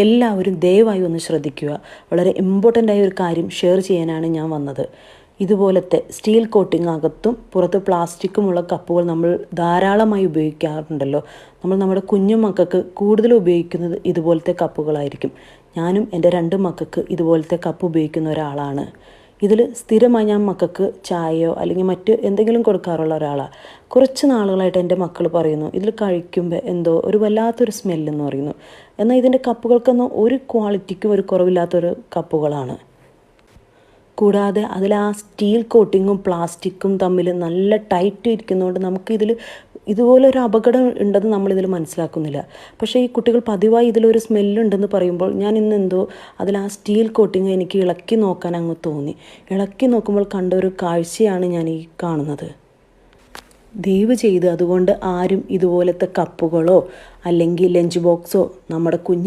എല്ലാവരും ദയവായി ഒന്ന് ശ്രദ്ധിക്കുക. വളരെ ഇമ്പോർട്ടൻ്റ് ആയ ഒരു കാര്യം ഷെയർ ചെയ്യാനാണ് ഞാൻ വന്നത്. ഇതുപോലത്തെ സ്റ്റീൽ കോട്ടിംഗ് അകത്തും പുറത്ത് പ്ലാസ്റ്റിക്കുമുള്ള കപ്പുകൾ നമ്മൾ ധാരാളമായി ഉപയോഗിക്കാറുണ്ടല്ലോ. നമ്മൾ നമ്മുടെ കുഞ്ഞു മക്കൾക്ക് കൂടുതൽ ഉപയോഗിക്കുന്നത് ഇതുപോലത്തെ കപ്പുകളായിരിക്കും. ഞാനും എൻ്റെ 2 മക്കൾക്ക് ഇതുപോലത്തെ കപ്പ് ഉപയോഗിക്കുന്ന ഒരാളാണ്. ഇതിൽ സ്ഥിരമായി ഞാൻ മക്കൾക്ക് ചായയോ അല്ലെങ്കിൽ മറ്റ് എന്തെങ്കിലും കൊടുക്കാറുള്ള ഒരാളാണ്. കുറച്ച് നാളുകളായിട്ട് എൻ്റെ മക്കൾ പറയുന്നു ഇതിൽ കഴിക്കുമ്പോൾ എന്തോ ഒരു വല്ലാത്തൊരു സ്മെല്ലെന്ന് പറയുന്നു. എന്നാൽ ഇതിൻ്റെ കപ്പുകൾക്കൊന്നും ഒരു ക്വാളിറ്റിക്കും ഒരു കുറവില്ലാത്തൊരു കപ്പുകളാണ്. കൂടാതെ അതിൽ ആ സ്റ്റീൽ കോട്ടിങ്ങും പ്ലാസ്റ്റിക്കും തമ്മിൽ നല്ല ടൈറ്റ് ഇരിക്കുന്നതുകൊണ്ട് നമുക്കിതിൽ ഇതുപോലൊരു അപകടം ഉണ്ടെന്ന് നമ്മളിതിൽ മനസ്സിലാക്കുന്നില്ല. പക്ഷേ ഈ കുട്ടികൾ പതിവായി ഇതിലൊരു സ്മെല്ലുണ്ടെന്ന് പറയുമ്പോൾ ഞാൻ ഇന്നെന്തോ അതിൽ ആ സ്റ്റീൽ കോട്ടിങ് എനിക്ക് ഇളക്കി നോക്കാൻ അങ്ങ് തോന്നി. ഇളക്കി നോക്കുമ്പോൾ കണ്ട ഒരു കാഴ്ചയാണ് ഞാൻ ഈ കാണുന്നത്. ദയവ് ചെയ്ത് അതുകൊണ്ട് ആരും ഇതുപോലത്തെ കപ്പുകളോ അല്ലെങ്കിൽ ലഞ്ച് ബോക്സോ നമ്മുടെ കുഞ്ഞു